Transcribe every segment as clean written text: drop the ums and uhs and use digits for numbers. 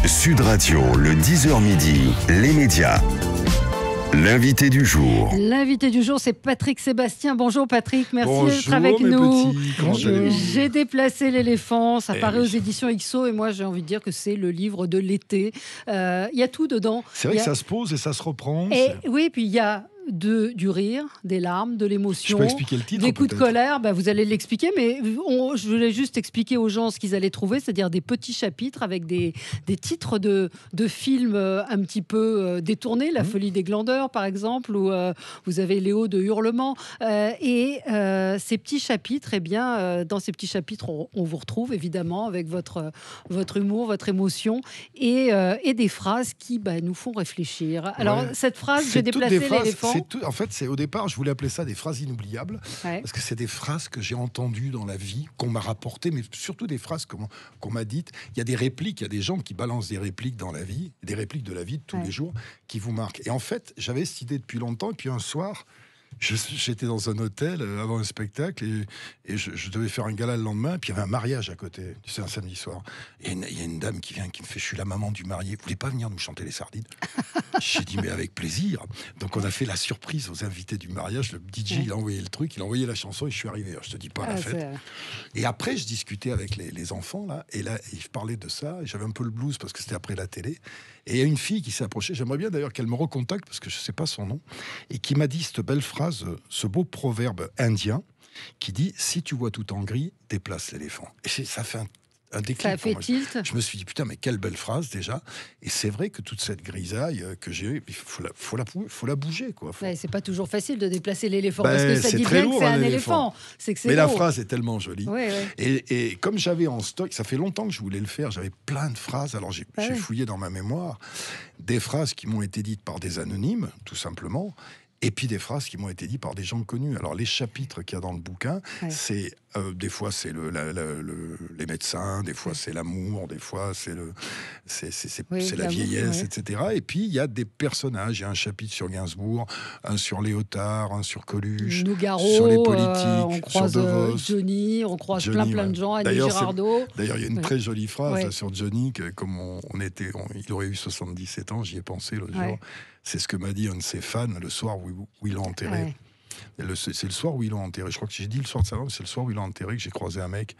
Sud Radio, le 10h midi, les médias. L'invité du jour. L'invité du jour, c'est Patrick Sébastien. Bonjour Patrick, merci d'être Bonjour, avec mes nous. petits. Comment allez-vous ? J'ai déplacé l'éléphant, ça paraît oui. aux éditions XO et moi j'ai envie de dire que c'est le livre de l'été. Il y a tout dedans. C'est vrai Il y que a- ça se pose et ça se reprend. Oui, puis il y a du rire, des larmes, de Je l'émotion. peux expliquer le titre Des coups de peut-être. colère, vous allez l'expliquer, mais je voulais juste expliquer aux gens ce qu'ils allaient trouver, c'est-à-dire des petits chapitres avec des titres de films un petit peu détournés, La folie des glandeurs par exemple, ou vous avez Léo de Hurlement. Ces petits chapitres, dans ces petits chapitres, on vous retrouve évidemment avec votre humour, votre émotion et des phrases qui nous font réfléchir. Alors, Ouais. cette phrase, C'est j'ai toutes déplacé des phrases, l'éléphant. En fait, c'est au départ, je voulais appeler ça des phrases inoubliables, Ouais. parce que c'est des phrases que j'ai entendues dans la vie, qu'on m'a rapportées, mais surtout des phrases qu'on m'a dites. Il y a des répliques, il y a des gens qui balancent des répliques dans la vie, des répliques de la vie de tous Ouais. les jours, qui vous marquent. Et en fait, j'avais cette idée depuis longtemps, et puis un soir, j'étais dans un hôtel avant un spectacle et je devais faire un gala le lendemain. Puis il y avait un mariage à côté, tu sais, un samedi soir. Et il y a une dame qui vient, qui me fait: je suis la maman du marié, vous voulez pas venir nous chanter les sardines? J'ai dit: mais avec plaisir. Donc on a fait la surprise aux invités du mariage. Le DJ, il a envoyé le truc, il a envoyé la chanson et je suis arrivé. Alors, je te dis pas la fête. Et après, je discutais avec les enfants là, et là, ils parlaient de ça. Et j'avais un peu le blues parce que c'était après la télé. Et il y a une fille qui s'est approchée. J'aimerais bien d'ailleurs qu'elle me recontacte parce que je sais pas son nom, et qui m'a dit cette belle phrase, ce beau proverbe indien qui dit: si tu vois tout en gris, déplace l'éléphant. Et ça fait un déclic. Ça a pour fait moi. tilt. Je me suis dit: putain, mais quelle belle phrase déjà. Et c'est vrai que toute cette grisaille que j'ai eue, il faut la bouger, quoi. Ouais, c'est pas toujours facile de déplacer l'éléphant, Ben, parce que ça c'est dit très bien que lourd, c'est un un éléphant. éléphant. C'est que c'est Mais la lourd. phrase est tellement jolie. Ouais, ouais. Et comme j'avais en stock, ça fait longtemps que je voulais le faire, j'avais plein de phrases. Alors j'ai Ouais. fouillé dans ma mémoire des phrases qui m'ont été dites par des anonymes, tout simplement, et puis des phrases qui m'ont été dites par des gens connus. Alors les chapitres qu'il y a dans le bouquin, Ouais. c'est des fois c'est les médecins, des fois c'est l'amour, des fois c'est Oui, la l'amour, vieillesse, ouais. etc. Et puis il y a des personnages. Il y a un chapitre sur Gainsbourg, un sur Léotard, un sur Coluche, Nougaro, sur les politiques, on sur croise De Vos. Johnny, on croise Johnny, plein ouais. de gens, Annie D'ailleurs, Girardot. D'ailleurs, il y a une Ouais. très jolie phrase Ouais. là, sur Johnny, que comme il aurait eu 77 ans, j'y ai pensé l'autre Ouais. jour. C'est ce que m'a dit un de ses fans le soir où il l'a enterré. Ouais. C'est le soir où ils l'ont enterré. Je crois que j'ai dit le soir de sa mort, mais c'est le soir où ils l'ont enterré que j'ai croisé un mec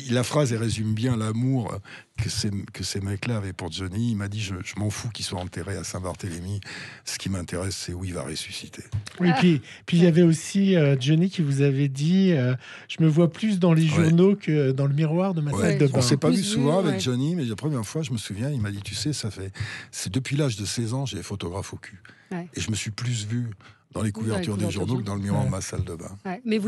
la phrase, elle résume bien l'amour que ces mecs-là avaient pour Johnny. Il m'a dit: je m'en fous qu'il soit enterré à Saint-Barthélemy. Ce qui m'intéresse, c'est où il va ressusciter. Oui, puis il y avait aussi Johnny qui vous avait dit je me vois plus dans les journaux que dans le miroir de ma Ouais. salle de On bain. s'est pas Plus vu souvent vu, avec ouais. Johnny, mais la première fois, je me souviens, il m'a dit: tu sais, c'est depuis l'âge de 16 ans, j'ai photographe au cul. Ouais. Et je me suis plus vu dans les couvertures des journaux que dans le miroir de ma salle de bain. Ouais. Mais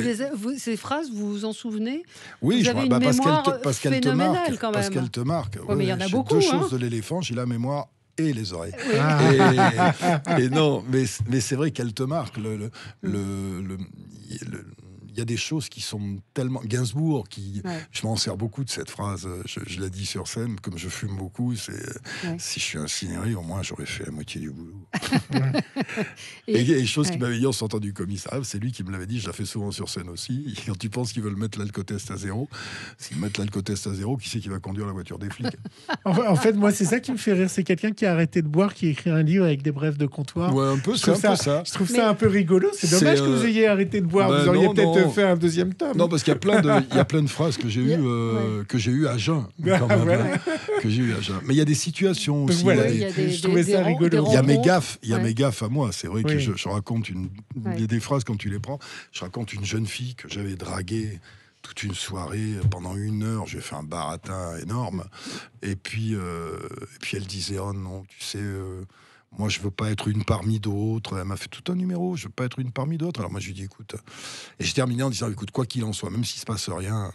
ces phrases, vous vous en souvenez? Oui, Vous avez une parce mémoire qu'elle te phénoménale, marque. quand Parce même. qu'elle te marque. Ouais, mais il y en a j'ai beaucoup, deux hein. choses de l'éléphant, j'ai la mémoire et les oreilles. Ah. Et non, mais c'est vrai qu'elle te marque. Il y a des choses qui sont tellement... Gainsbourg, Ouais. je m'en sers beaucoup de cette phrase, je l'ai dit sur scène, comme je fume beaucoup, Ouais. si je suis incinéré, au moins j'aurais fait la moitié du boulot. Et- Et chose ouais. qui m'avait dit en sortant du commissariat, c'est lui qui me l'avait dit, je la fais souvent sur scène aussi. Quand tu penses qu'ils veulent mettre l'alcotest à zéro, s'ils mettent l'alcotest à zéro, qui c'est qui va conduire la voiture des flics? En fait, moi, c'est ça qui me fait rire. C'est quelqu'un qui a arrêté de boire, qui écrit un livre avec des brefs de comptoir. Ouais, un peu, Je c'est un trouve peu ça. Je trouve Mais- ça un peu rigolo. C'est C'est, dommage que vous ayez arrêté de boire. bah Vous auriez non, peut-être non. fait un deuxième tome. Non, parce qu'il y a plein de phrases que j'ai Il y a- eues, que j'ai eues à jeun, quand même, Voilà. hein, que j'ai eues à jeun. Mais il y a des situations aussi. Voilà, il y a des- je trouvais ça rigolo. Il y a mes rencontres. gaffes, Ouais. à moi. C'est vrai que Oui. je raconte il y a des phrases quand tu les prends. Je raconte une jeune fille que j'avais draguée toute une soirée pendant 1 heure. J'ai fait un baratin énorme. Et puis elle disait: oh non, tu sais. Moi, je veux pas être une parmi d'autres. Elle m'a fait tout un numéro. Je veux pas être une parmi d'autres. Alors moi, je lui dis: écoute. Et j'ai terminé en disant: écoute, quoi qu'il en soit, même s'il se passe rien,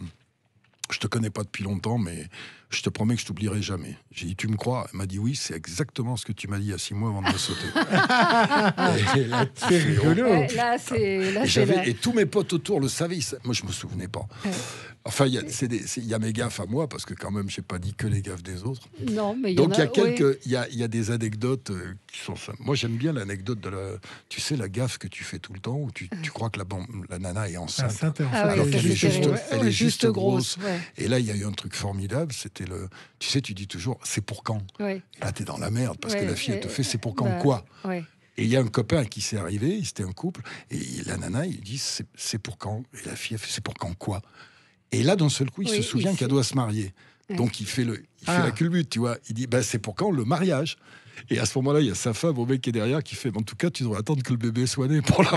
je te connais pas depuis longtemps, mais je te promets que je t'oublierai jamais. J'ai dit: tu me crois? Elle m'a dit: oui, c'est exactement ce que tu m'as dit il y a 6 mois avant de me sauter. Et là, C'est rigolo. Ouais, là, c'est et tous mes potes autour le savaient. Moi, je me souvenais pas. Ouais. Enfin, il y a mes gaffes à moi, parce que quand même, j'ai pas dit que les gaffes des autres. Non, mais Donc, il y a oui. quelques, il y a des anecdotes qui sont ça. Moi, j'aime bien l'anecdote tu sais, la gaffe que tu fais tout le temps, où tu crois que la nana est enceinte. Enceinte, Ah ouais, Alors ça, qu'elle est c'est juste, terrible. elle Ouais, est juste grosse. ouais. Et là, il y a eu un truc formidable. C'était c'est le... Tu sais, tu dis toujours, c'est pour quand? Ouais. Et là, t'es dans la merde, parce que la fille, elle te fait, c'est pour quand Bah, quoi? ouais. Et il y a un copain à qui c'est arrivé, c'était un couple, et la nana, il dit, c'est pour quand? Et la fille, elle fait, c'est pour quand quoi? Et là, d'un seul coup, il se souvient qu'elle doit se marier. Ouais. Donc, il fait la culbute, tu vois. Il dit, bah, c'est pour quand le mariage? Et à ce moment-là, il y a sa femme, au mec qui est derrière, qui fait, en tout cas, tu devrais attendre que le bébé soit né pour la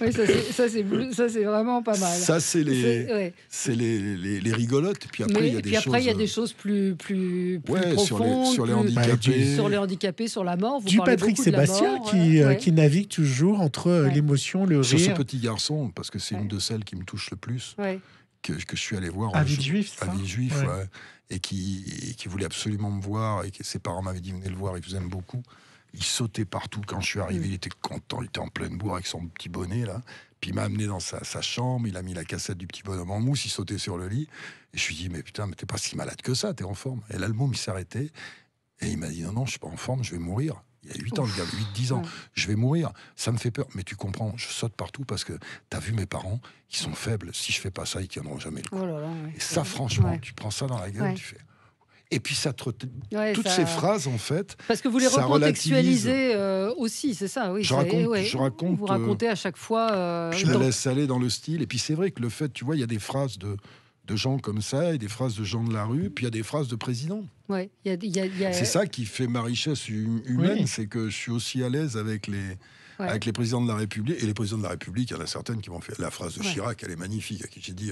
Oui, ça c'est vraiment pas mal. Ça, c'est les rigolotes. Puis après, il y a des choses... il y a des choses plus profondes. sur les handicapés. Sur les handicapés, sur la mort. Vous Du parlez Patrick beaucoup de la Sébastien mort, qui navigue toujours entre l'émotion, le Sur ce rire. petit garçon, parce que c'est une de celles qui me touche le plus, Ouais. que je suis allé voir. À Villejuif, ça. À Villejuif, ouais. Et qui voulait absolument me voir, et que ses parents m'avaient dit venez le voir, ils vous aiment beaucoup. Il sautait partout. Quand je suis arrivé, il était content, il était en pleine bourre avec son petit bonnet là. Puis il m'a amené dans sa chambre, il a mis la cassette du petit bonhomme en mousse, il sautait sur le lit. Et je lui ai dit mais putain, mais t'es pas si malade que ça, t'es en forme. Et là le môme il s'est arrêté et il m'a dit non, je suis pas en forme, je vais mourir. Il y a 8 ans, il y a 8-10 ans, je vais mourir, ça me fait peur. Mais tu comprends, je saute partout parce que t'as vu mes parents, ils sont faibles. Si je fais pas ça, ils tiendront jamais le coup. Oh là là, Et ça, franchement, tu prends ça dans la gueule, tu fais... Et puis ça te... toutes ces phrases, en fait... Parce que vous les recontextualisez aussi, c'est ça, oui. Je raconte... Vous racontez à chaque fois... je la laisse aller dans le style. Et puis c'est vrai que le fait, tu vois, il y a des phrases de gens comme ça, et des phrases de gens de la rue, puis il y a des phrases de présidents. Ouais, c'est ça qui fait ma richesse humaine, c'est que je suis aussi à l'aise avec les présidents de la République. Et les présidents de la République, il y en a certaines qui m'ont fait... La phrase de Chirac, elle est magnifique. À qui j'ai dit,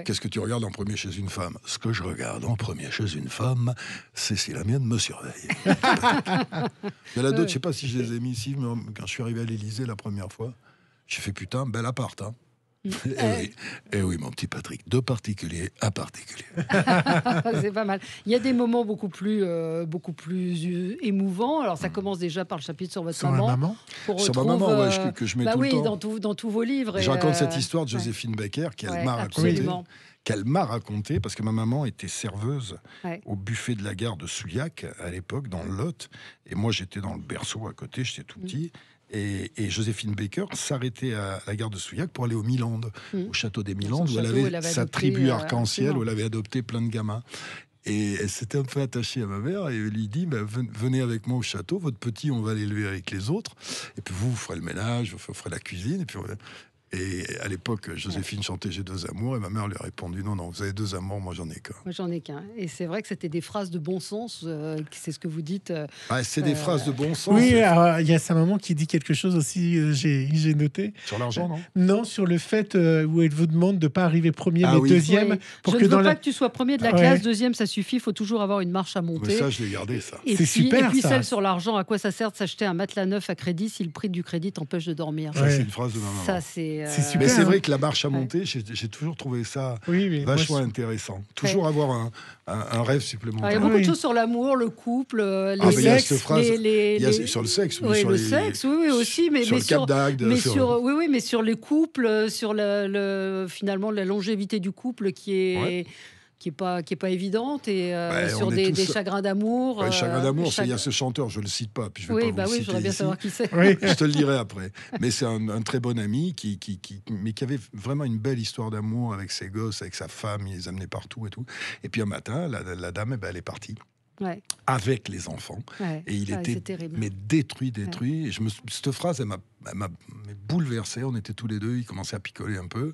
qu'est-ce que tu regardes en premier chez une femme? Ce que je regarde en premier chez une femme, c'est si la mienne me surveille. Il y en a d'autres, je sais pas si je les ai mis ici, mais quand je suis arrivé à l'Élysée la première fois, j'ai fait putain, bel appart, hein. Et oui, mon petit Patrick, de particulier à particulier. C'est pas mal. Il y a des moments beaucoup plus émouvants. Alors, ça commence déjà par le chapitre sur votre maman. Sur ma maman, que je mets tout le temps. Dans tous vos livres. Je raconte cette histoire de Joséphine Baker qu'elle m'a raconté, parce que ma maman était serveuse au buffet de la gare de Souillac, à l'époque, dans le Lot. Et moi, j'étais dans le berceau à côté, j'étais tout petit. Et Joséphine Baker s'arrêtait à la gare de Souillac pour aller au Milandes, au château des Milandes, où elle avait sa tribu arc-en-ciel, où elle avait adopté plein de gamins. Et elle s'était un peu attachée à ma mère et elle lui dit venez avec moi au château, votre petit, on va l'élever avec les autres. Et puis vous ferez le ménage, vous ferez la cuisine. Et puis Et à l'époque, Joséphine chantait J'ai deux amours, et ma mère lui a répondu non, vous avez deux amours, moi j'en ai qu'un. Moi j'en ai qu'un. Et c'est vrai que c'était des phrases de bon sens, c'est ce que vous dites. C'est des phrases de bon sens. Oui, il y a sa maman qui dit quelque chose aussi, j'ai noté. Sur l'argent, non? Non, sur le fait où elle vous demande de ne pas arriver premier, mais deuxième. Oui. Pour je que ne veux pas que tu sois premier de la classe, deuxième, ça suffit, il faut toujours avoir une marche à monter. Mais ça, je l'ai gardé, ça. C'est super, et puis ça. celle sur l'argent, à quoi ça sert de s'acheter un matelas neuf à crédit si le prix du crédit t'empêche de dormir? Ça, c'est une phrase de ma maman. Ça, c'est super. Mais c'est vrai que la marche à monter, j'ai toujours trouvé ça vachement intéressant. Toujours avoir un rêve supplémentaire. Il y a beaucoup de choses sur l'amour, le couple, les sexes. Sur le sexe. Oui, sur le sexe, oui, aussi. Mais sur le cap d'Agde. Mais sur les couples, sur finalement la longévité du couple qui est pas évidente, et sur des chagrins d'amour. Les chagrins d'amour, il y a ce chanteur, je le cite pas, puis je vais pas vous le citer j'aurais bien ici. savoir qui c'est. Je te le dirai après. Mais c'est un très bon ami qui avait vraiment une belle histoire d'amour avec ses gosses, avec sa femme, il les amenait partout et tout. Et puis un matin, la dame, elle est partie. Avec les enfants, et il était détruit. Et cette phrase, elle m'a bouleversé. On était tous les deux, il commençait à picoler un peu,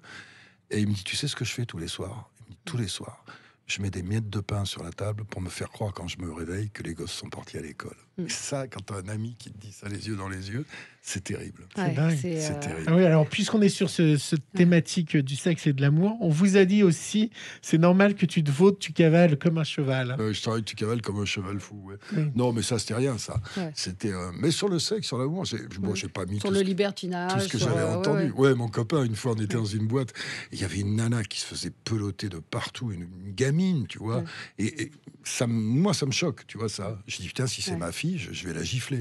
et il me dit, tu sais ce que je fais tous les soirs? Il me dit, tous les soirs, je mets des miettes de pain sur la table pour me faire croire quand je me réveille que les gosses sont partis à l'école. Et ça, quand tu as un ami qui te dit ça les yeux dans les yeux, c'est terrible. C'est dingue. C'est terrible. Ah oui, alors puisqu'on est sur cette thématique du sexe et de l'amour, on vous a dit aussi, c'est normal que tu te vautres, tu cavales comme un cheval. Je travaille, tu cavales comme un cheval fou. Non, mais ça, c'était rien, ça. C'était. Mais sur le sexe, sur l'amour, j'ai pas mis sur le libertinage, tout ce que j'avais entendu. Mon copain, une fois, on était dans une boîte, il y avait une nana qui se faisait peloter de partout, une gamine, tu vois. Et ça, moi, ça me choque, tu vois ça. Je dis putain, si c'est ma fille, je vais la gifler.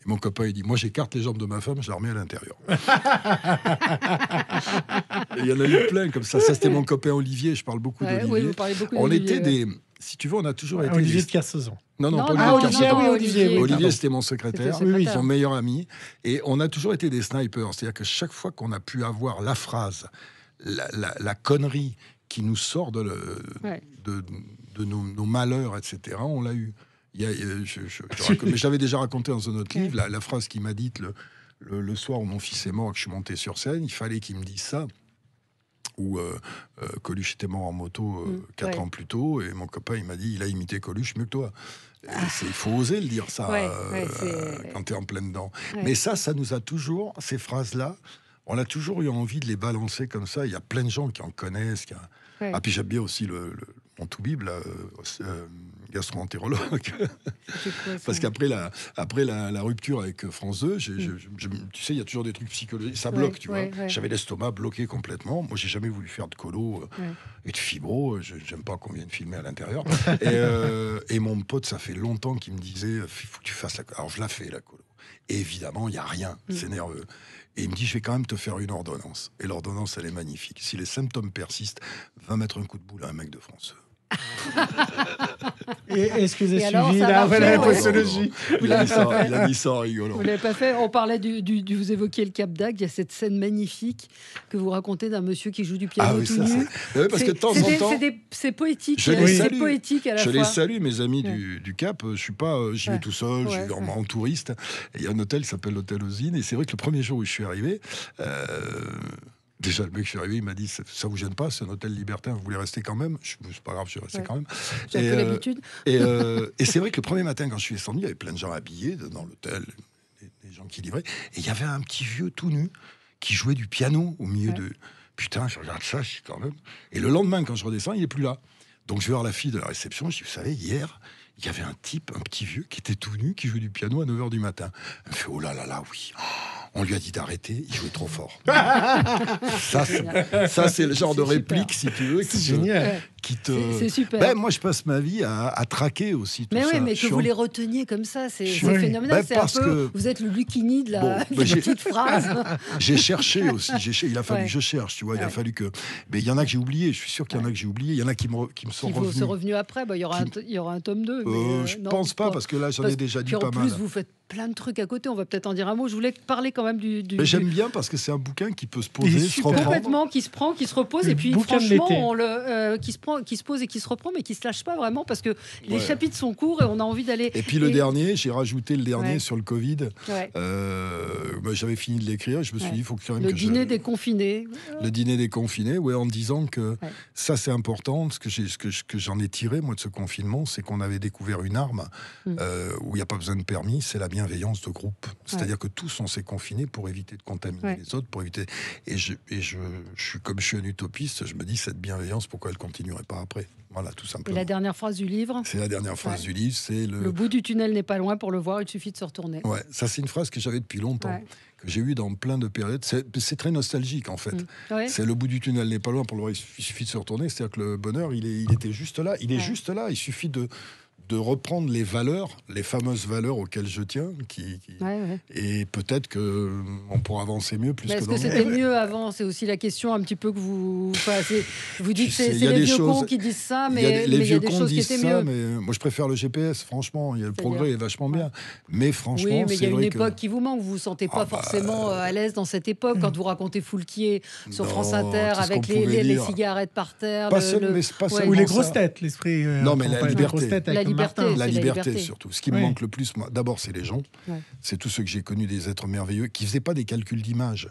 Et mon copain, il dit, moi, j'écarte les jambes de ma femme, je la remets à l'intérieur. Il y en a eu plein comme ça. Ça, c'était mon copain Olivier. Je parle beaucoup d'Olivier. Oui, vous parlez beaucoup on était des... Si tu veux, on a toujours été... Olivier de Kersauzon. Non, pas Olivier de Kersauzon. Olivier, c'était mon secrétaire, son meilleur ami. Et on a toujours été des snipers. C'est-à-dire que chaque fois qu'on a pu avoir la phrase, la connerie qui nous sort de de nos malheurs, etc., on l'a eu. Mais j'avais déjà raconté dans un autre livre la phrase qu'il m'a dite le soir où mon fils est mort, que je suis monté sur scène. Il fallait qu'il me dise ça. Où Coluche était mort en moto 4 ans plus tôt, et mon copain il m'a dit il a imité Coluche mieux que toi. Il faut oser le dire ça quand tu es en plein dedans. Mais ça nous a toujours, ces phrases-là, on a toujours eu envie de les balancer comme ça. Il y a plein de gens qui en connaissent. Ah, puis j'aime bien aussi mon tout-bible, gastro-entérologue. Parce qu'après la rupture avec France 2, tu sais, il y a toujours des trucs psychologiques. Ça bloque, tu vois. J'avais l'estomac bloqué complètement. Moi, j'ai jamais voulu faire de colo et de fibro. J'aime pas qu'on vienne filmer à l'intérieur. Et mon pote, ça fait longtemps qu'il me disait, il faut que tu fasses la colo. Alors, je la fais, la colo. Et évidemment, il n'y a rien. C'est nerveux. Et il me dit, je vais quand même te faire une ordonnance. Et l'ordonnance, elle est magnifique. Si les symptômes persistent, va mettre un coup de boule à un mec de France. Et est-ce que vous avez suivi la postologie? Il a dit ça en rigolant. Vous l'avez pas fait. On parlait vous évoquiez le Cap d'Agde. Il y a cette scène magnifique que vous racontez d'un monsieur qui joue du piano tout nu. Oui, parce que de temps en temps, c'est poétique. C'est poétique à la fois. Je les salue, mes amis du Cap. J'y vais tout seul, je vais en touriste. Et il y a un hôtel qui s'appelle l'hôtel Osine. Et c'est vrai que le premier jour où je suis arrivé. Déjà, le mec, je suis arrivé, il m'a dit ça vous gêne pas, c'est un hôtel libertin, vous voulez rester quand même? C'est pas grave, je suis resté quand même. J'ai un peu l'habitude. Et c'est vrai que le premier matin, quand je suis descendu, il y avait plein de gens habillés dans l'hôtel, des gens qui livraient, et il y avait un petit vieux tout nu qui jouait du piano au milieu de. Putain, je regarde ça, je suis quand même. Et le lendemain, quand je redescends, il est plus là. Donc je vais voir la fille de la réception, je dis, vous savez, hier, il y avait un petit vieux, qui était tout nu, qui jouait du piano à 9h du matin. Elle me fait, oh là là là, oui. On lui a dit d'arrêter, il jouait trop fort. Ça, c'est le genre de réplique, si tu veux, c'est génial. C'est super. Moi, je passe ma vie à traquer aussi tout mais ça. Oui, mais que vous les reteniez comme ça, c'est phénoménal. C'est un peu, vous êtes le Lucchini de la petite phrase. J'ai cherché aussi. Il a fallu que je cherche, tu vois. Il a fallu que. Mais il y en a que j'ai oublié. Je suis sûr qu'il y en a que j'ai oublié. Il y en a qui me sont revenus. Qui sont revenus après. Il y aura un tome 2. Je pense pas, parce que là, j'en ai déjà dit pas mal. En plus, vous faites plein de trucs à côté. On va peut-être en dire un mot. Je voulais parler quand même du... Mais j'aime bien parce que c'est un bouquin qui peut se poser, se reprendre. Complètement, qui se prend, qui se repose. Et puis, franchement, qui se pose et qui se reprend, mais qui se lâche pas vraiment parce que les chapitres sont courts et on a envie d'aller... Et puis le dernier, j'ai rajouté le dernier sur le Covid. J'avais fini de l'écrire. Je me suis dit, il faut quand même le dîner des confinés. Le dîner des confinés, en disant que ça, c'est important. Ce que j'en ai tiré, moi, de ce confinement, c'est qu'on avait découvert une arme où il n'y a pas besoin de permis, c'est la bienveillance de groupe. C'est-à-dire que tous, on s'est confinés pour éviter de contaminer les autres, pour éviter... Et comme je suis un utopiste, je me dis, cette bienveillance, pourquoi elle ne continuerait pas après? Voilà, tout simplement. Et la dernière phrase du livre? C'est la dernière phrase du livre, c'est le bout du tunnel n'est pas loin, pour le voir, il suffit de se retourner. Ouais, ça c'est une phrase que j'avais depuis longtemps, que j'ai eue dans plein de périodes. C'est très nostalgique en fait. C'est le bout du tunnel n'est pas loin, pour le voir, il suffit de se retourner. C'est-à-dire que le bonheur, il était juste là. Il est juste là, il suffit de reprendre les valeurs, les fameuses valeurs auxquelles je tiens, et peut-être que on pourra avancer mieux plus que est-ce que c'était mieux avant? C'est aussi la question un petit peu que vous... vous dites c'est les vieux cons qui disent ça, mais il y a des choses qui étaient mieux. Mais moi, je préfère le GPS, franchement. Le progrès est vachement bien. Mais franchement, oui, mais il y a une époque qui vous manque. Vous vous sentez pas forcément à l'aise dans cette époque quand vous racontez Foulquier sur France Inter avec les cigarettes par terre. Ou les grosses têtes, l'esprit... Non, mais la liberté. La liberté surtout. Ce qui me manque le plus, moi, d'abord, c'est les gens. C'est tous ceux que j'ai connus, des êtres merveilleux, qui faisaient pas des calculs d'image,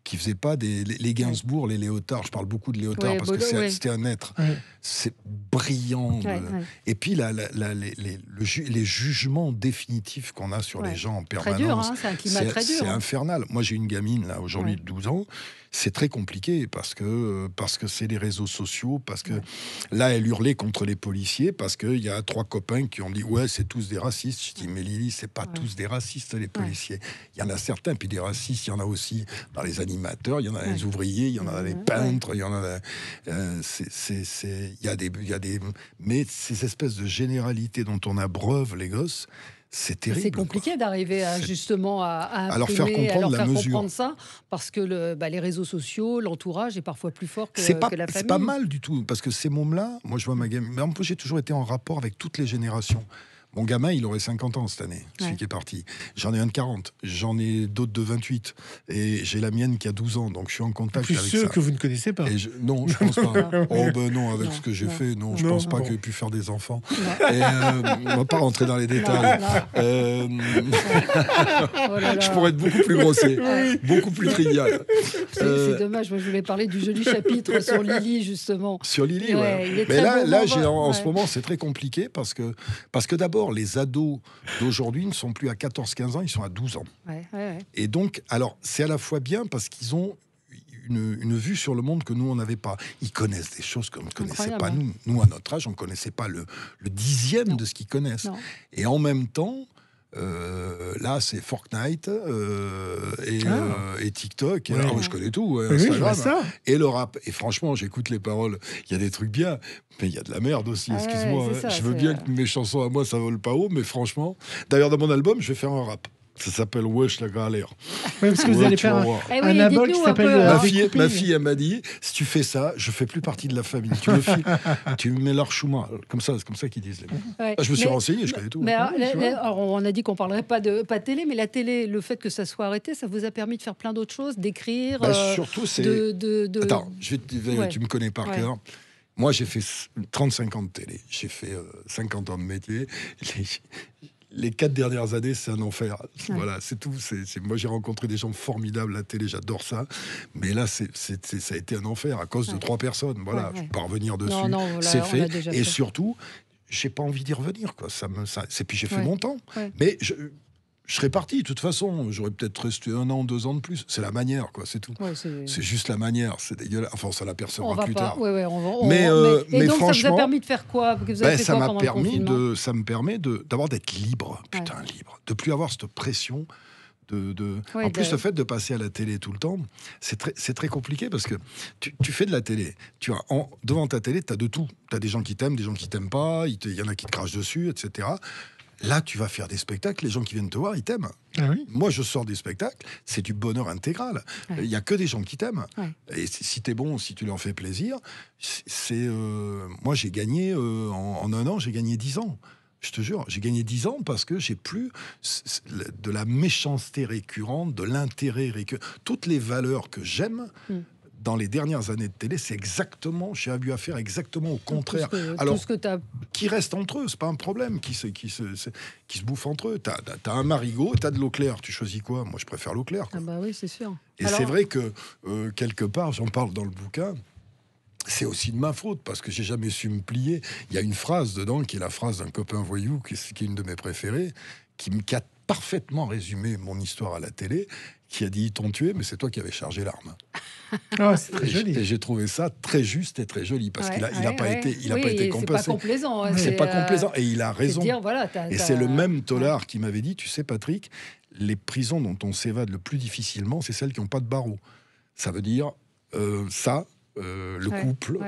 qui faisaient pas les Gainsbourg, les Léotard. Je parle beaucoup de Léotard parce que c'était un être. C'est brillant. Et puis les jugements définitifs qu'on a sur les gens en permanence. Très dur, c'est un climat très dur. C'est infernal. Moi, j'ai une gamine là aujourd'hui de 12 ans. C'est très compliqué parce que c'est les réseaux sociaux, parce que là, elle hurlait contre les policiers, parce qu'il y a 3 copains qui ont dit « Ouais, c'est tous des racistes ». Je dis « Mais Lily, c'est pas tous des racistes, les policiers. Il y en a certains, puis des racistes, il y en a aussi dans les animateurs, il y en a les ouvriers, il y en a les peintres, il y en a... il y a des... Mais ces espèces de généralités dont on abreuve les gosses, c'est terrible. C'est compliqué d'arriver justement à leur faire comprendre ça, parce que les réseaux sociaux, l'entourage est parfois plus fort que la famille. C'est pas mal du tout, parce que ces mômes-là, moi je vois ma gamine, mais en plus j'ai toujours été en rapport avec toutes les générations. Mon gamin, il aurait 50 ans cette année, celui qui est parti. J'en ai un de 40, j'en ai d'autres de 28. Et j'ai la mienne qui a 12 ans, donc je suis en contact avec ceux ça. que vous ne connaissez pas. Non, je pense pas. Oh ben non, avec ce que j'ai fait, non, je pense pas que j'ai pu faire des enfants. Et, on va pas rentrer dans les détails. Je pourrais être beaucoup plus grossier, beaucoup plus trivial. C'est dommage, moi je voulais parler du joli chapitre sur Lily, justement. Sur Lily, ouais. Mais là en ce moment, c'est très compliqué parce que d'abord, les ados d'aujourd'hui ne sont plus à 14-15 ans, ils sont à 12 ans. Et donc, alors, c'est à la fois bien parce qu'ils ont une vue sur le monde que nous, on n'avait pas. Ils connaissent des choses qu'on ne connaissait pas. Nous, à notre âge, on ne connaissait pas le dixième de ce qu'ils connaissent. Non. Et en même temps, là, c'est Fortnite et TikTok. Ouais. Je connais tout. Instagram, et le rap. Et franchement, j'écoute les paroles. Il y a des trucs bien, mais il y a de la merde aussi. Excuse-moi. Je veux bien que mes chansons à moi, ça vole pas haut, mais franchement. D'ailleurs, dans mon album, je vais faire un rap. Ça s'appelle Wesh la galère. Oui, parce que vous allez faire un abol qui s'appelle ma fille, elle m'a dit, si tu fais ça, je fais plus partie de la famille. Tu me mets l'archouma. C'est comme ça qu'ils disent. Je me suis renseigné, je connais tout. Mais alors, on a dit qu'on parlerait pas de télé, mais la télé, le fait que ça soit arrêté, ça vous a permis de faire plein d'autres choses, d'écrire. Surtout, c'est. Attends, tu me connais par cœur. Moi, j'ai fait 35 ans de télé. J'ai fait 50 ans de métier. Les 4 dernières années, c'est un enfer. Voilà, c'est tout. Moi, j'ai rencontré des gens formidables à la télé, j'adore ça. Mais là, ça a été un enfer à cause de 3 personnes. Voilà, je ne vais pas revenir dessus. C'est fait. Et surtout, j'ai pas envie d'y revenir. Quoi. Puis j'ai fait mon temps. Mais je serais parti, de toute façon. J'aurais peut-être resté 1 an, 2 ans de plus. C'est la manière, quoi, c'est tout. C'est juste la manière. C'est dégueulasse. Enfin, on s'en apercevra plus tard. Mais donc, ça vous a permis de faire quoi? Ça me permet d'abord d'être libre. Putain, libre. De plus avoir cette pression. En plus, le fait de passer à la télé tout le temps, c'est très compliqué parce que tu fais de la télé. Devant ta télé, tu as de tout. Tu as des gens qui t'aiment, des gens qui t'aiment pas. Il y en a qui te crachent dessus, etc. Là, tu vas faire des spectacles, les gens qui viennent te voir, ils t'aiment. Moi, je sors des spectacles, c'est du bonheur intégral. Il n'y a que des gens qui t'aiment. Et si t'es bon, si tu leur fais plaisir, moi, j'ai gagné, en 1 an, j'ai gagné 10 ans. Je te jure, j'ai gagné 10 ans parce que j'ai plus de la méchanceté récurrente, de l'intérêt récurrent. Toutes les valeurs que j'aime... Dans les dernières années de télé, j'ai eu à faire exactement au contraire. Qui restent entre eux, c'est pas un problème, qui se bouffent entre eux. T'as un marigot, t'as de l'eau claire, tu choisis quoi? Moi, je préfère l'eau claire. Ah bah oui, c'est sûr. Et c'est vrai que, quelque part, j'en parle dans le bouquin, c'est aussi de ma faute, parce que j'ai jamais su me plier. Il y a une phrase dedans, qui est la phrase d'un copain voyou, qui est une de mes préférées, qui a parfaitement résumé mon histoire à la télé, qui a dit « Ils t'ont tué, mais c'est toi qui avais chargé l'arme. » C'est très joli. Et j'ai trouvé ça très juste et très joli, parce qu'il n'a pas été compassé. C'est pas complaisant. C'est pas complaisant, et il a raison. Dire, et c'est le même Tollard qui m'avait dit « Tu sais, Patrick, les prisons dont on s'évade le plus difficilement, c'est celles qui n'ont pas de barreaux. » Ça veut dire le couple,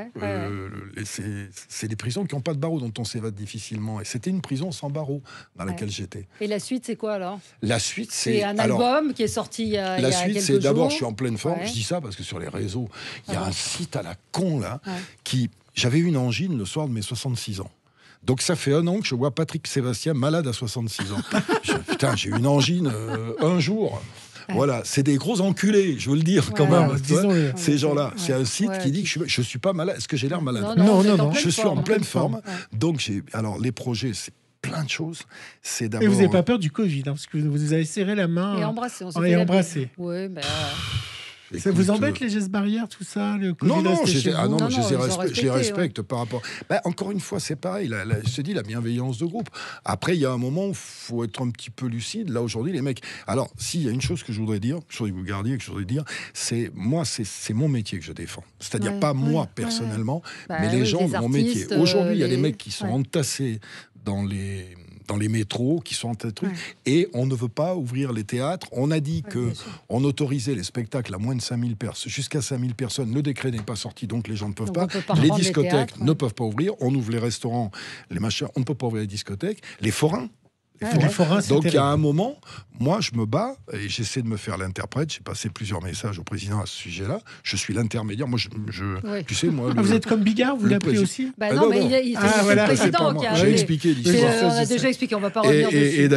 c'est des prisons qui n'ont pas de barreaux dont on s'évade difficilement. Et c'était une prison sans barreaux dans laquelle j'étais. Et la suite, c'est quoi alors? La suite, c'est un album qui est sorti il y a quelques jours. D'abord, je suis en pleine forme. Je dis ça parce que sur les réseaux, il y a un site à la con là qui. J'avais eu une angine le soir de mes 66 ans. Donc ça fait 1 an que je vois Patrick Sébastien malade à 66 ans. Putain, j'ai eu une angine un jour. Voilà, c'est des gros enculés, je veux le dire quand même. Ces gens-là, c'est un site qui dit que je suis pas malade. Est-ce que j'ai l'air malade? Non. Je suis en pleine forme. Donc alors les projets, c'est plein de choses. C'est d'abord. Et vous n'avez pas peur du Covid, parce que vous avez serré la main et embrassé. Oui, ça vous embête les gestes barrières, tout ça, le COVID? Je les respecte par rapport. Encore une fois, c'est pareil. Je te dis, la bienveillance de groupe. Après, il y a un moment où il faut être un petit peu lucide. Là, aujourd'hui, les mecs. Alors, s'il y a une chose que je voudrais dire, que vous gardiez, que je voudrais dire, c'est moi, c'est mon métier que je défends. C'est-à-dire pas moi personnellement, mais les gens de mon métier. Aujourd'hui, il y a des mecs qui sont entassés dans les métros, qui sont en truc, et on ne veut pas ouvrir les théâtres. On a dit qu'on autorisait les spectacles à moins de 5000 personnes, jusqu'à 5000 personnes. Le décret n'est pas sorti, donc les gens ne peuvent pas. Les discothèques ne peuvent pas ouvrir. On ouvre les restaurants, les machins. On ne peut pas ouvrir les discothèques. Les forains Les forains, c'est Donc il y a terrible. un moment, moi je me bats et j'essaie de me faire l'interprète. J'ai passé plusieurs messages au président à ce sujet-là. Je suis l'intermédiaire. Moi, Oui. tu sais, moi. Vous êtes comme Bigard, vous le l'appelez président- aussi Bah Ah non, non, mais non. c'est voilà. le Ça, c'est pas président moi. qui a J'ai appelé. expliqué C'est, l'histoire. on a déjà expliqué, on va pas revenir dessus. Et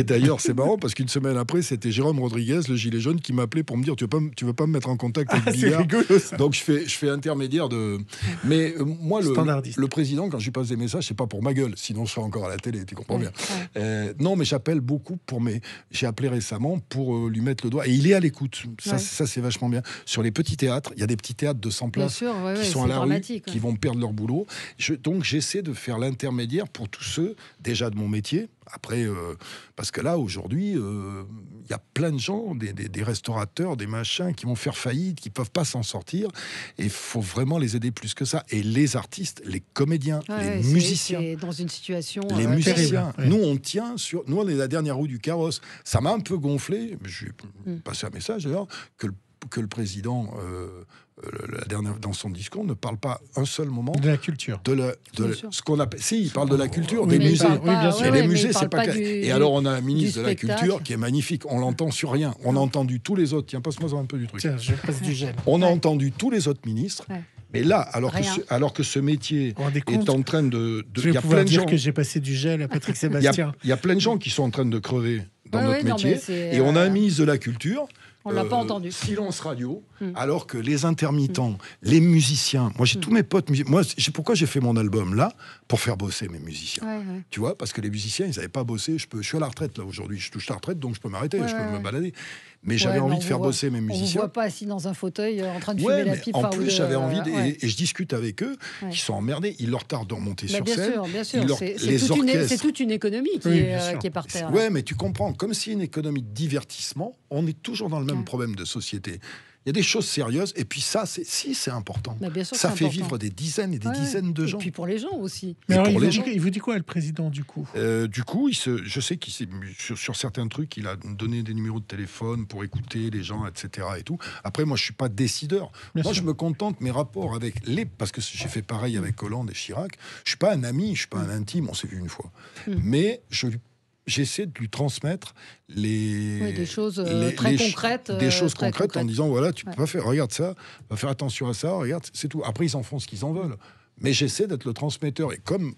d'ailleurs, c'est marrant parce qu'une semaine après, c'était Jérôme Rodriguez, le gilet jaune, qui m'appelait pour me dire tu veux pas me mettre en contact avec C'est Bigard. rigolo, ça. Donc je fais intermédiaire de. Mais moi, Standardiste. le président, quand je lui passe des messages, c'est pas pour ma gueule, sinon je serais encore à la télé, tu comprends bien. Ouais. Non, mais j'appelle beaucoup pour mes. J'ai appelé récemment pour lui mettre le doigt. Et il est à l'écoute. Ça, Ouais. ça c'est vachement bien. Sur les petits théâtres, il y a des petits théâtres de 100 Bien places sûr, qui sont c'est à la rue, dramatique. qui vont perdre leur boulot. Donc j'essaie de faire l'intermédiaire pour tous ceux, déjà de mon métier. Après, parce que là, aujourd'hui, il y a plein de gens, des restaurateurs, des machins qui vont faire faillite, qui peuvent pas s'en sortir. Et il faut vraiment les aider plus que ça. Et les artistes, les comédiens, Ouais, les c'est- musiciens. c'est dans une situation. Les terrible. musiciens, Ouais. nous on tient sur. Nous on est la dernière roue du carrosse. Ça m'a un peu gonflé. Je vais passer un message d'ailleurs que le président, la dernière dans son discours, ne parle pas un seul moment De la culture. Bien sûr. ce qu'on appelle. Si, il parle de la culture, Oui, des mais il musées. parle pas- Oui, bien sûr. Et ouais, les mais musées, il c'est parle pas. du- Et alors on a un ministre de la spectacle. culture qui est magnifique. On l'entend sur rien. On a entendu tous les autres. Tiens, passe-moi un peu du truc. Tiens, je passe du gel. On a entendu tous les autres ministres. Ouais. Mais là, alors que ce métier Vous vous rendez est compte en train de. Je Il y vais a pouvoir plein de dire gens. que j'ai passé du gel à Patrick Il y, Sébastien. il y a plein de gens qui sont en train de crever dans Ouais, notre ouais, non, métier. mais c'est, Et on a un ministre de la Culture. On l'a pas entendu. Silence radio, alors que les intermittents, les musiciens, moi j'ai tous mes potes musiciens. Moi, pourquoi j'ai fait mon album là? Pour faire bosser mes musiciens. Ouais, ouais. Tu vois, parce que les musiciens, ils n'avaient pas bossé. Je suis à la retraite là aujourd'hui. Je touche la retraite, donc je peux m'arrêter, Ouais, je peux ouais, me ouais. balader. Mais j'avais Ouais, mais envie on de faire vous voit- bosser mes On ne musiciens. voit pas assis dans un fauteuil en train de Ouais, fumer la mais pipe. en enfin, ou plus, de- j'avais envie ouais. et je discute avec eux, Ouais. qui sont emmerdés. Il leur tarde de remonter Bah, sur bien scène. sûr, bien sûr. Il leur- C'est les toute orchestres. c'est toute une économie qui, Oui, est, bien sûr. qui est par terre. là. Ouais, mais tu comprends, comme si une économie de divertissement, on est toujours dans le même Ouais. problème de société. Il y a des choses sérieuses, et puis ça, c'est important. Bah, bien sûr, Ça c'est fait important. vivre des dizaines et des Ouais, dizaines de et gens. puis pour les gens aussi. Mais Et alors, pour les il vous dit quoi, le président, du coup? Du coup, je sais qu'il sur certains trucs, il a donné des numéros de téléphone pour écouter les gens, etc. Et tout. Après, moi, je suis pas décideur. Bien Moi, sûr. je me contente mes rapports avec parce que j'ai fait pareil avec Hollande et Chirac. Je suis pas un ami, je suis pas un intime. On s'est vu une fois, mais j'essaie de lui transmettre Des choses très concrètes. des choses très concrètes en disant voilà, tu peux Ouais. pas faire, regarde ça, va faire attention à ça, regarde, c'est tout. Après, ils en font ce qu'ils en veulent. Mais j'essaie d'être le transmetteur. Et comme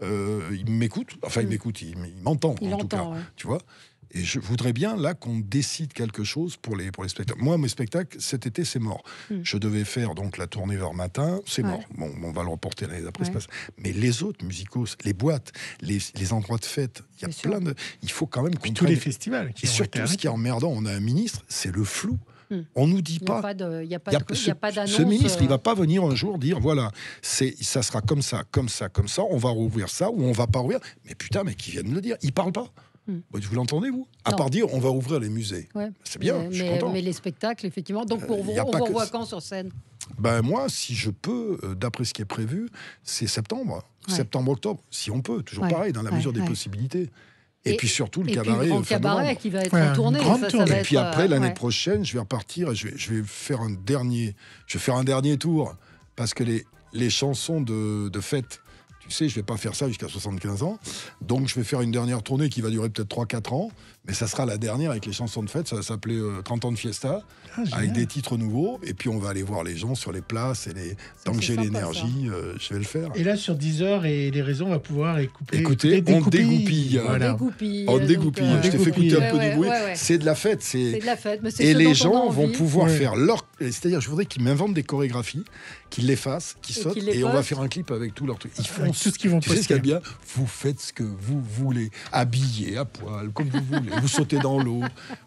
il m'écoute, enfin, il m'écoute, il m'entend, Il en tout cas, entend, ouais. tu vois. Et je voudrais bien, là, qu'on décide quelque chose pour les spectacles. Moi, mes spectacles, cet été, c'est mort. Je devais faire donc la tournée vers matin, c'est Ouais. mort. Bon, on va le reporter l'année d'après, c'est Ouais. pas ça. Mais les autres musicos, les boîtes, les endroits de fête, il y a Bien sûr. plein de... Il faut quand même qu'on Puis tous les prenne- festivals qui Et ont surtout, été ce qui est emmerdant, on a un ministre, c'est le flou. On nous dit Il n'y a pas... pas de- il y a pas Il y a de- il ce, y a pas d'annonce. ce ministre, il va pas venir un jour dire voilà, ça sera comme ça, comme ça, comme ça. On va rouvrir ça ou on va pas rouvrir. Mais putain, mais qui viennent le dire Il parle pas. Vous l'entendez vous À Non. part dire on va ouvrir les musées. Ouais. C'est bien, je suis content. mais les spectacles, effectivement. Donc pour vous, y a on pas vous que revoit ça. quand sur scène? Ben moi, si je peux, d'après ce qui est prévu, c'est septembre, Ouais. septembre-octobre, si on peut, toujours Ouais, pareil, dans la ouais, mesure des ouais. possibilités. Et puis surtout le Et puis cabaret. le grand fin cabaret novembre. qui va être Ouais, en une tournée. grande ça tournée. va Et puis être, après, l'année ouais. prochaine, je vais repartir et je vais faire un dernier tour parce que les chansons de fête, tu sais, je vais pas faire ça jusqu'à 75 ans. Donc, je vais faire une dernière tournée qui va durer peut-être 3-4 ans. Mais ça sera la dernière avec les chansons de fête. Ça va s'appeler 30 ans de fiesta, génial. avec des titres nouveaux. Et puis, on va aller voir les gens sur les places. Tant que c'est j'ai sympa, l'énergie, je vais le faire. Et là, sur Deezer et les réseaux, on va pouvoir écouter Écoutez, des on coupilles. dégoupille. Voilà. Dégoupille, On donc, dégoupille. Je t'ai fait dégoupille. écouter un peu Ouais, du bruit. ouais, ouais. C'est de la fête. C'est de la fête. Mais c'est Et ce les dont on a gens vont envie. pouvoir Ouais. faire leur... C'est-à-dire, je voudrais qu'ils m'inventent des chorégraphies, qu'ils les fassent, qu'ils Et sautent, qu'ils les et on va postent. faire un clip avec tous leurs trucs. Ils font Avec tout ce qu'ils vont Tu sais ce qu'il y a de poster. bien Vous faites ce que vous voulez, habillé, à poil, comme vous voulez. Vous sautez dans l'eau,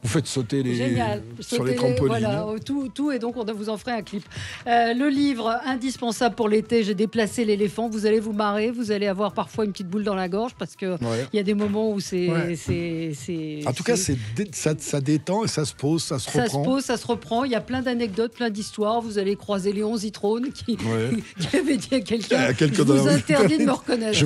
vous faites sauter Génial. sur Sauter les trampolines. Voilà, tout, et donc on vous en ferait un clip. Le livre indispensable pour l'été, j'ai déplacé l'éléphant. Vous allez vous marrer, vous allez avoir parfois une petite boule dans la gorge parce que Ouais. il y a des moments où c'est, Ouais. c'est. En tout cas, ça détend et ça se pose, ça se ça se reprend. pose, ça se reprend. Il y a plein d'anecdotes, plein d'histoires. Vous allez croiser Léon Zitrone qui, Ouais. qui avait dit à quelqu'un À quelqu'un je dans la vous rue. interdis interdit de me reconnaître.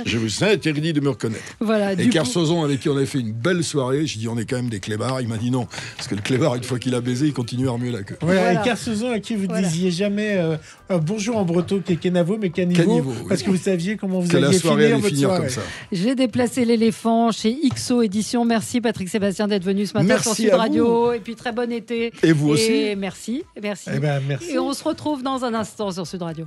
Je vous interdis de me reconnaître. Voilà, Et du coup, Kersozon, avec qui on avait fait une belle soirée, j'ai dit on est quand même des clébards. Il m'a dit non, parce que le clébard, une fois qu'il a baisé, il continue à remuer la queue. Voilà. Et Kersozon, à qui vous disiez jamais bonjour en breton, qui est Kenavo, mais Caniveau, oui. parce que vous saviez comment vous Que la alliez soirée finir allait votre finir soirée. comme ça. j'ai déplacé l'éléphant chez XO Édition. Merci Patrick Sébastien d'être venu ce matin Merci sur Sud à Radio. Et puis très bon été. Et vous aussi. Et merci. Eh ben, merci. Et on se retrouve dans un instant sur Sud Radio.